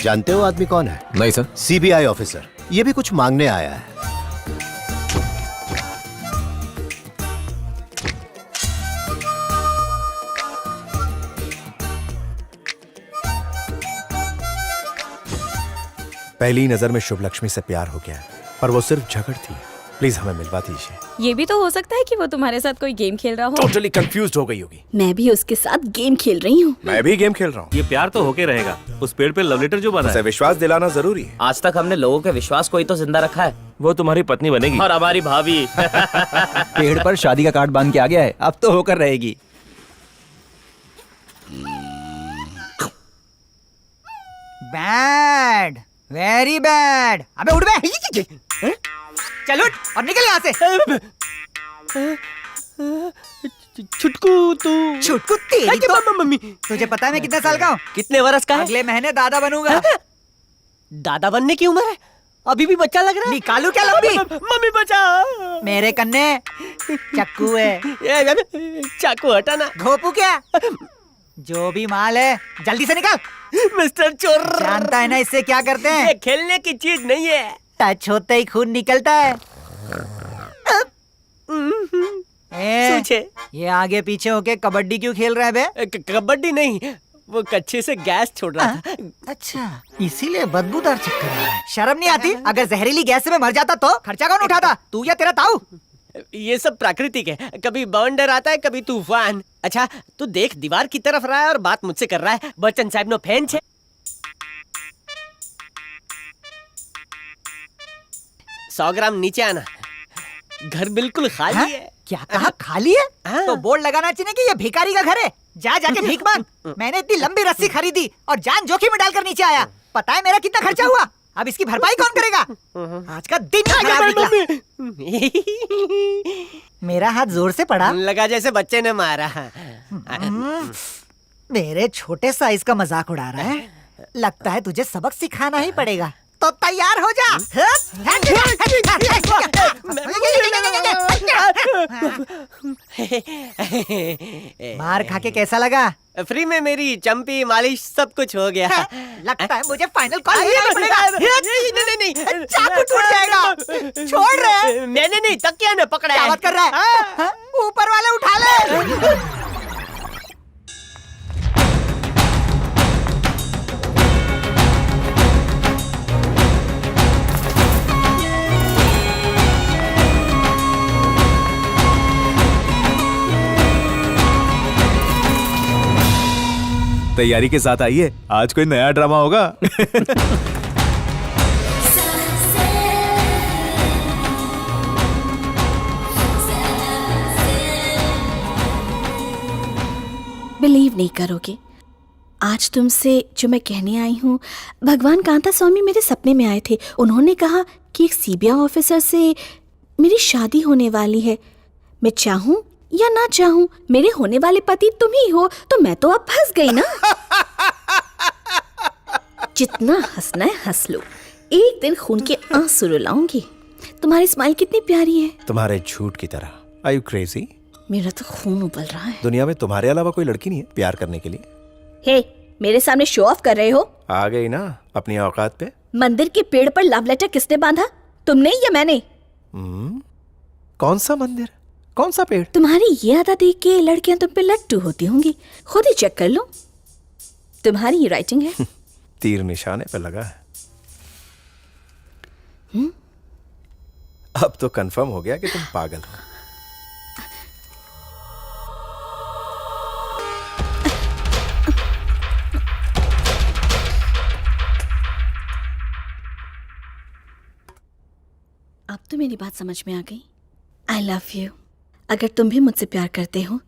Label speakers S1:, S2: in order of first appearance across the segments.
S1: जानते हो आदमी कौन है?
S2: नहीं सर।
S1: CBI officer. ये भी कुछ मांगने आया है। पहली नजर में शुभ लक्ष्मी से प्यार हो गया, पर वो सिर्फ झगड़ थी। प्लीज हमें मिलवा दीजिए।
S3: ये भी तो हो सकता है कि वो तुम्हारे साथ कोई गेम खेल रहा हो।
S1: टोटली कंफ्यूज्ड हो गई होगी।
S3: मैं भी उसके साथ गेम खेल रही हूँ।
S1: मैं भी गेम खेल रहा हूँ।
S4: ये प्यार तो होके रहेगा। उस पेड़ पे लव लेटर जो बना
S1: उसे
S4: है,
S1: विश्वास दिलाना जरूरी है।
S5: आज तक हमने लोगों के विश्वास को ही तो जिंदा रखा है।
S4: वो तुम्हारी पत्नी बनेगी।
S5: और हमारी भाभी।
S2: पेड़ पर शादी का कार्ड बांध के आ गया है, अब तो होकर रहेगी।
S6: Bad, very bad. अबे उठ बे, चल उठ और निकल यहाँ से।
S5: छुटकू तू।
S6: छुटकू तेरी तो।
S5: मम्मी
S6: तुझे पता है मैं कितने साल का हूँ?
S5: कितने वर्ष का है?
S6: अगले महीने दादा बनूंगा।
S5: दादा बनने की उम्र है? अभी भी बच्चा लग रहा है।
S6: निकालू क्या लंबी?
S5: मम्मी बचा।
S6: मेरे कन्ने चक्कू है।
S5: चाकू हटाना।
S6: घोपू क्या? जो भी माल है जल्दी से निकाल।
S5: मिस्टर चोर,
S6: जानता है ना इससे क्या करते हैं?
S5: ये खेलने की चीज नहीं है।
S6: टच होते ही खून निकलता है।
S5: सोचे
S6: ये आगे पीछे होके कबड्डी क्यों खेल रहा है बे?
S5: कबड्डी नहीं, वो कच्चे से गैस छोड़ रहा था।
S6: अच्छा, इसीलिए बदबूदार चक्कर है। शर्म नहीं आती? अगर जहरीली गैस से मैं मर जाता तो खर्चा कौन उठाता? तू या तेरा ताऊ?
S5: ये सब प्राकृतिक है। कभी बवंडर आता है, कभी तूफान। अच्छा तू देख, दीवार की तरफ रहा है और बात मुझसे कर रहा है। बच्चन साहब नो फैन छे। 100 ग्राम नीचे आना। घर बिल्कुल खाली है।
S6: क्या कहा खाली है?
S5: हाँ।
S6: तो बोर्ड लगाना चाहिए कि ये भिखारी का घर है। जा जाके भीख मांग। मैंने इतनी लंबी रस्सी खरीदी और जान जोखिम में डालकर नीचे आया। पता है मेरा कितना खर्चा हुआ? अब इसकी भरपाई कौन करेगा? आज का दिन खराब निकला। मेरा हाथ जोर से पड़ा।
S5: लगा जैसे बच्चे ने मारा।
S6: मेरे छोटे साइज का मजाक उड़ा रहा है। लगता है तुझे सबक सिखाना ही पड़ेगा। तो तैयार हो जा। मार खा के कैसा लगा?
S5: फ्री में मेरी चंपी मालिश सब कुछ हो गया।
S6: लगता है मुझे फाइनल कॉल लेना पड़ेगा।
S5: नहीं,
S6: चाकू टूट जाएगा। छोड़ रहे।
S5: मैंने नहीं, तकिया ने पकड़ा है।
S6: क्या बात कर रहा है? ऊपर वाले उठा ले।
S7: तैयारी के साथ आइए, आज कोई नया ड्रामा होगा।
S3: बिलीव नहीं करोगे, आज तुमसे जो मैं कहने आई हूँ, भगवान कांता स्वामी मेरे सपने में आए थे। उन्होंने कहा कि एक सीबीआई ऑफिसर से मेरी शादी होने वाली है। मैं चाहूँ या ना चाहूँ, मेरे होने वाले पति तुम ही हो, तो मैं तो अब फंस गई ना। जितना हंसना है हंस लो, एक दिन खून के आंसू रुलाऊंगी। तुम्हारी स्माइल कितनी प्यारी है।
S1: तुम्हारे झूठ की तरह। Are you crazy?
S3: मेरा तो खून उबल रहा है।
S1: दुनिया में तुम्हारे अलावा कोई लड़की नहीं है प्यार करने के लिए।
S3: हे, मेरे सामने शो ऑफ कर रहे हो?
S1: आ गई ना अपनी औकात पे।
S3: मंदिर के पेड़ पर लव लेटर किसने बांधा, तुमने या मैंने?
S1: कौन सा मंदिर, कौन सा पेड़?
S3: तुम्हारी ये आदत देख के लड़कियां तुम पे लट्टू होती होंगी। खुद ही चेक कर लो, तुम्हारी ये राइटिंग है।
S1: तीर निशाने पे लगा है। अब तो कंफर्म हो गया कि तुम पागल हो।
S3: अब तो मेरी बात समझ में आ गई। I love you. अगर तुम भी मुझसे प्यार करते हो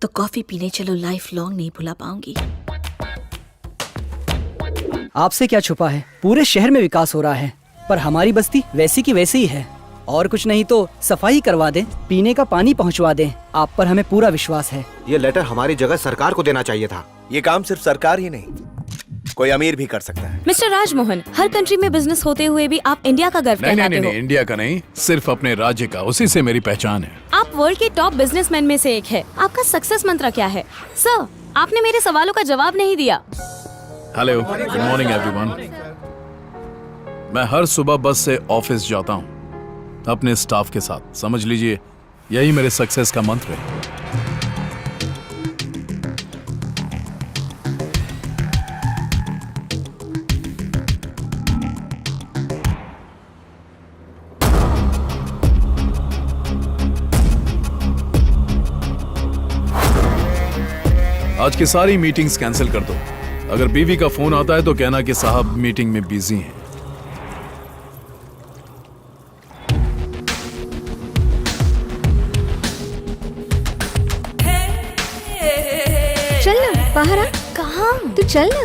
S3: तो कॉफी पीने चलो, लाइफ लॉन्ग नहीं भुला पाऊंगी।
S8: आपसे क्या छुपा है, पूरे शहर में विकास हो रहा है, पर हमारी बस्ती वैसी की वैसी ही है। और कुछ नहीं तो सफाई करवा दें, पीने का पानी पहुंचवा दें। आप पर हमें पूरा विश्वास है।
S9: ये लेटर हमारी जगह सरकार को देना चाहिए था।
S1: ये काम सिर्फ सरकार ही नहीं, कोई अमीर भी कर सकता है।
S3: मिस्टर राजमोहन, हर कंट्री में बिजनेस होते हुए भी आप इंडिया का गर्व कहलाते हो।
S10: नहीं, इंडिया का नहीं, सिर्फ अपने राज्य का, उसी से मेरी पहचान है।
S3: आप वर्ल्ड के टॉप बिजनेसमैन में से एक है। आपका सक्सेस मंत्र क्या है? सर, आपने मेरे सवालों का जवाब नहीं दिया।
S10: Hello, good morning everyone. मैं हर सुबह बस से ऑफिस जाता हूँ अपने स्टाफ के साथ। समझ लीजिए यही मेरे सक्सेस का मंत्र है। आज की सारी मीटिंग्स कैंसिल कर दो। अगर बीवी का फोन आता है तो कहना कि साहब मीटिंग में बिजी हैं।
S3: चल ना बाहर आ। कहाँ? तू चल ना।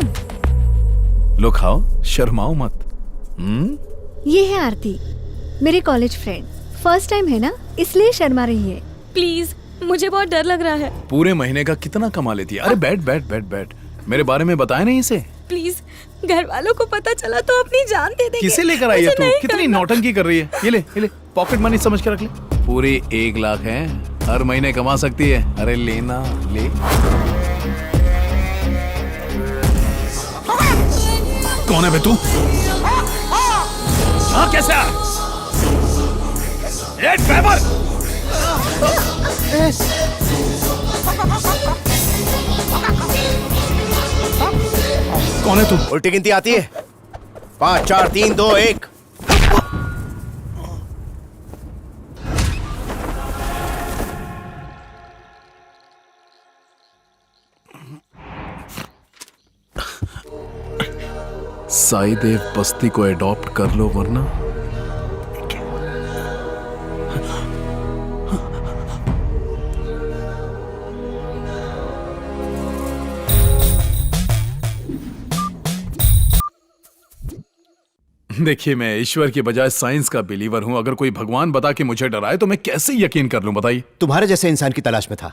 S10: लो खाओ, शर्माओ मत।
S3: ये है आरती, मेरी कॉलेज फ्रेंड। फर्स्ट टाइम है ना, इसलिए शर्मा रही है।
S11: प्लीज, मुझे बहुत डर लग रहा है।
S10: पूरे महीने का कितना कमा लेती है? अरे बैठ बैठ बैठ बैठ। मेरे बारे में बताया नहीं इसे?
S11: प्लीज, घर वालों को पता चला तो अपनी जान दे देंगे।
S10: किसे लेकर आई है तू? कितनी नौटंकी कर रही है? ये ले, पॉकेट मनी समझ के रख ले। पूरे 1 लाख है, हर महीने कमा सकती है। अरे लेना ले। कौन है बे तू? हाँ कैसे आ? ड्राइवर! कौन है तू?
S1: उल्टी गिनती आती है? 5 4 3 2 1।
S10: साई देव बस्ती को एडॉप्ट कर लो वरना। देखिए, मैं ईश्वर की बजाय साइंस का बिलीवर हूं। अगर कोई भगवान बता के मुझे डराए तो मैं कैसे यकीन कर लूं? बताइए।
S1: तुम्हारे जैसे इंसान की तलाश में था।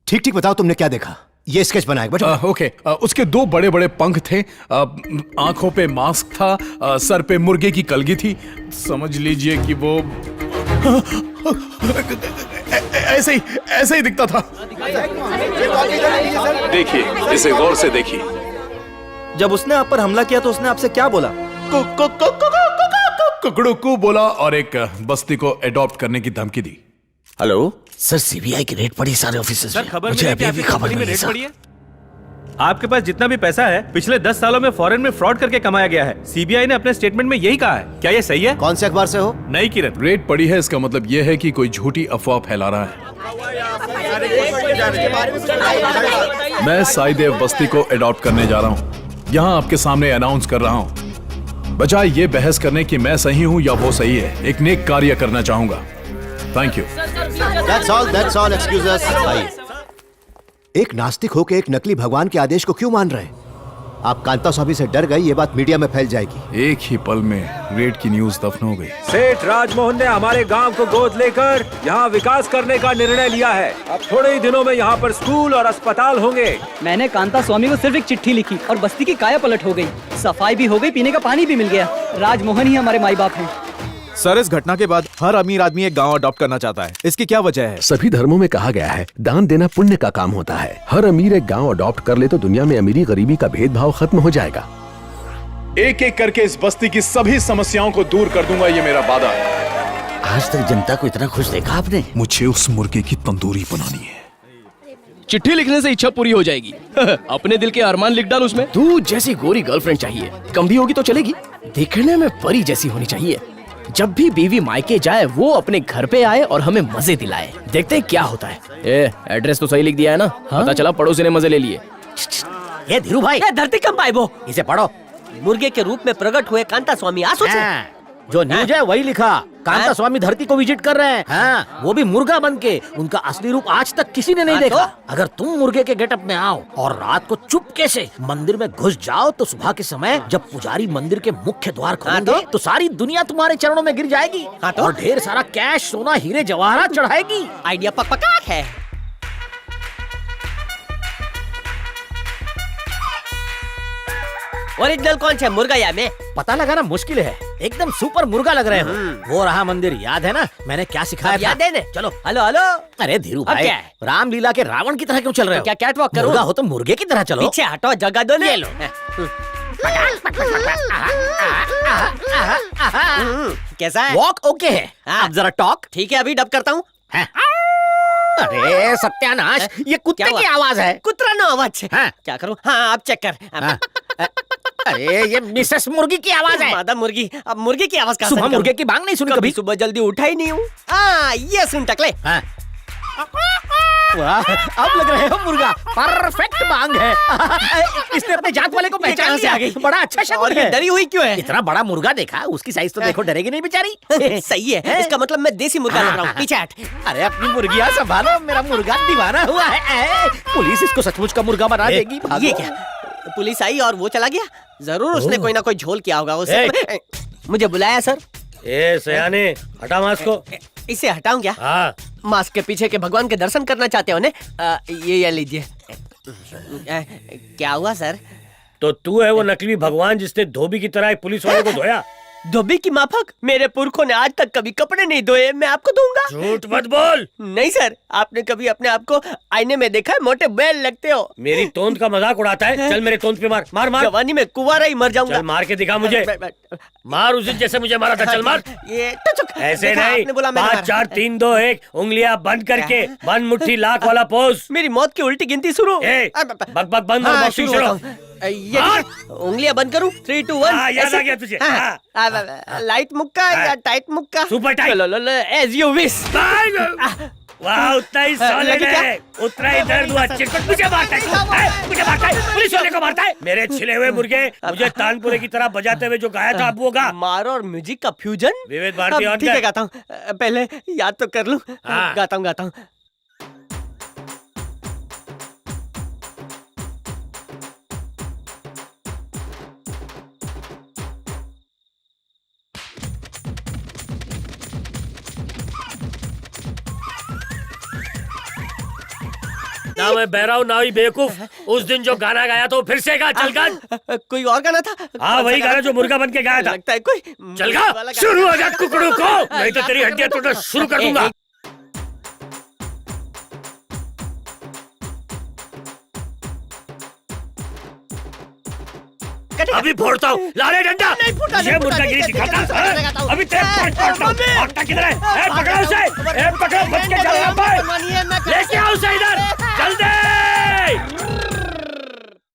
S1: ठीक ठीक बताओ, तुमने क्या देखा? ये स्केच बनाया बट
S10: ओके। उसके 2 बड़े बड़े पंख थे, आंखों पे मास्क था, सर पे मुर्गे की कलगी थी। समझ लीजिए कि वो ऐसे ही दिखता था। देखिए, इसे गौर से देखिए।
S2: जब उसने आप पर हमला किया तो उसने आपसे क्या बोला?
S10: कुकड़ू बोला और एक बस्ती को एडॉप्ट करने की धमकी दी।
S2: हेलो
S9: सर, सीबीआई की रेड पड़ी सारे ऑफिसर्स
S4: सर,
S9: में।
S4: खबर
S9: मुझे
S4: मिली कि
S9: अभी
S4: आपकी
S9: भी खबर
S4: कंपनी में
S9: मिली
S4: रेड
S9: सर।
S4: पड़ी है। आपके पास जितना भी पैसा है पिछले 10 सालों में फॉरेन में फ्रॉड करके कमाया गया है। सीबीआई ने अपने स्टेटमेंट में यही कहा है। क्या ये सही है?
S1: कौन से अखबार से हो?
S4: नई किरण।
S10: रेड पड़ी है, इसका मतलब यह है कि कोई झूठी अफवाह फैला रहा है। मैं साई देव बस्ती को एडॉप्ट करने जा रहा हूँ। यहाँ आपके सामने अनाउंस कर रहा हूँ। बजाय ये बहस करने की मैं सही हूँ या वो सही है, एक नेक कार्य करना चाहूंगा। Thank you.
S1: That's all, excuse us. आइए। एक नास्तिक होकर एक नकली भगवान के आदेश को क्यों मान रहे हैं? आप कांता स्वामी से डर गए, ये बात मीडिया में फैल जाएगी।
S10: एक ही पल में रेड की न्यूज दफन हो गई।
S12: सेठ राजमोहन ने हमारे गांव को गोद लेकर यहाँ विकास करने का निर्णय लिया है। अब थोड़े ही दिनों में यहाँ पर स्कूल और अस्पताल होंगे।
S8: मैंने कांता स्वामी को सिर्फ एक चिट्ठी लिखी और बस्ती की काया पलट हो गई। सफाई भी हो गई, पीने का पानी भी मिल गया। राजमोहन ही हमारे माई बाप हैं।
S7: सर, इस घटना के बाद हर अमीर आदमी एक गांव अडॉप्ट करना चाहता है। इसकी क्या वजह है?
S13: सभी धर्मों में कहा गया है दान देना पुण्य का काम होता है। हर अमीर एक गांव अडॉप्ट कर ले तो दुनिया में अमीरी गरीबी का भेदभाव खत्म हो जाएगा।
S10: एक एक करके इस बस्ती की सभी समस्याओं को दूर कर दूंगा, ये मेरा वादा है।
S9: आज तक जनता को इतना खुश देखा आपने?
S10: मुझे उस मुर्गे की तंदूरी बनानी है।
S12: चिट्ठी लिखने से इच्छा पूरी हो जाएगी। अपने दिल के अरमान लिख डाल उसमें।
S5: तू जैसी गोरी गर्लफ्रेंड चाहिए, कम भी होगी तो चलेगी, दिखने में परी जैसी होनी चाहिए। जब भी बीवी मायके जाए वो अपने घर पे आए और हमें मजे दिलाए। देखते हैं क्या होता है। एड्रेस तो सही लिख दिया है ना? पता चला पड़ोसी ने मजे ले लिए।
S6: ये धीरू भाई, धरती कम पाइबो, इसे पढ़ो। मुर्गे के रूप में प्रकट हुए कांता स्वामी आंसू से।
S5: जो न्यूज है वही लिखा। कांता स्वामी धरती को विजिट कर रहे हैं। हाँ, वो भी मुर्गा बन के। उनका असली रूप आज तक किसी ने नहीं देखा। अगर तुम मुर्गे के गेटअप में आओ और रात को चुपके से मंदिर में घुस जाओ तो सुबह के समय जब पुजारी मंदिर के मुख्य द्वार खोलेंगे तो सारी दुनिया तुम्हारे चरणों में गिर जाएगी और ढेर सारा कैश, सोना, हीरे जवाहरात चढ़ाएगी।
S6: आइडिया पक्का है।
S5: ओरिजिनल कौन सा मुर्गा या मैं? पता लगाना मुश्किल है, एकदम सुपर मुर्गा लग रहे हो। वो रहा मंदिर, याद है ना मैंने क्या सिखाया था?
S8: याद है ना?
S5: चलो।
S8: Hello hello.
S5: अरे धीरू
S8: अब
S5: भाई,
S8: क्या है?
S5: रामलीला के रावण की तरह क्यों चल रहे हो?
S8: क्या कैटवॉक करूं?
S5: मुर्गा हो तो मुर्गे की तरह चलो।
S8: पीछे हटो, जगह दो ना।
S5: ये लो।
S8: कैसा है?
S5: वॉक ओके है, अब जरा टॉक।
S8: ठीक है, अभी डब करता हूँ।
S5: अरे सत्यानाश, ये कुत्ते की आवाज है।
S8: कुतरा ना आवाज।
S5: हाँ।
S8: क्या करूँ? हाँ, अब चेक कर।
S5: अरे ये मिसेस मुर्गी की आवाज है।
S8: मादा मुर्गी। अब मुर्गी की आवाज कहाँ से
S5: सुबह
S8: निकालूं?
S5: मुर्गे की बांग नहीं सुनी
S8: कभी
S5: कभी?
S8: सुबह जल्दी उठा ही नहीं हूँ। ये सुन टकले।
S5: हाँ। वाह, अब लग रहे हो मुर्गा, परफेक्ट बांग है। इसने अपने जात वाले को पहचान
S8: कहाँ से
S5: लिया।
S8: आ गई?
S5: बड़ा अच्छा
S8: और
S5: शगुन
S8: ये
S5: है।
S8: डरी हुई क्यों है?
S5: इतना बड़ा मुर्गा देखा, उसकी साइज तो देखो, डरेगी नहीं बेचारी।
S8: सही है, इसका मतलब मैं देसी मुर्गा लग रहा हूँ। पीछे हट।
S5: अरे अपनी मुर्गियाँ संभालो, मेरा मुर्गा दीवाना हुआ है। पुलिस इसको सचमुच का मुर्गा बना देगी।
S8: ये क्या? पुलिस आई और वो चला गया? जरूर उसने कोई ना कोई झोल किया होगा उसे। मुझे बुलाया सर?
S5: ए सयाने, हटा मास्क को।
S8: इसे हटाऊं क्या?
S5: हाँ।
S8: मास्क के पीछे के भगवान के दर्शन करना चाहते हो ने? ये लीजिए। क्या हुआ सर?
S5: तो तू है वो नकली भगवान जिसने धोबी की तरह एक पुलिस वाले को धोया?
S8: धोबी की माफक? मेरे पुरखों ने आज तक कभी कपड़े नहीं धोए, मैं आपको दूंगा।
S5: झूठ मत बोल।
S8: नहीं सर, आपने कभी अपने आप को आईने में देखा है? मोटे बैल लगते हो।
S5: मेरी तोंद का मजाक उड़ाता है? चल मेरे तोंद पे मार, मार मार।
S8: जवानी में कुंवारा ही मर जाऊंगा।
S5: चल मार के दिखा मुझे। मार उस दिन जैसे मुझे मारा था, चल मार।
S8: ये टचक।
S5: ऐसे
S8: देखा,
S5: नहीं,
S8: आपने बोला मैंने
S5: 5
S8: मारा।
S5: 4 3 2 1, उंगलियां बंद करके बंद मुट्ठी लाख वाला पोज।
S8: मेरी मौत की उल्टी गिनती शुरू।
S5: बक बक बंद और बॉक्सिंग
S8: शुरू
S5: शुरू।
S8: होता हूं। ये उंगलियां बंद करूं? 3 2 1।
S5: याद आ गया तुझे।
S8: लाइट मुक्का या टाइट मुक्का?
S5: Super tight.
S8: As you wish.
S5: वाह, उतना ही सॉलिड है, उतना ही दर्द हुआ। चिरकुट मुझे मारता है, मुझे मारता है, पुलिस वाले को मारता है। मेरे छिले हुए मुर्गे, मुझे तानपुरे की तरह बजाते हुए जो गाया था अब वो गा।
S8: मार और म्यूजिक का फ्यूजन।
S5: विविध भारती ऑन
S8: ठीक है,
S5: कर।
S8: गाता हूँ। पहले याद तो कर लूं। गाता हूँ।
S5: ना मैं बहरा हूँ ना ही बेवकूफ। उस दिन जो गाना गाया तो फिर से गा, चल गा।
S8: कोई और गाना था?
S5: हाँ, वही गाना जो मुर्गा बन के गाया था।
S8: लगता है कोई
S5: चल गा, शुरू हो जा कुकड़ू को, नहीं तो तेरी हड्डियां तोड़ना शुरू कर दूंगा। अभी फोड़ता हूँ, लाले डंडा। ये मुर्गागिरी दिखाता है। अभी भागता किधर है? पकड़ो उसे, पकड़ो, बच के चलना भाई। लेके आओ उसे इधर, जल्दी।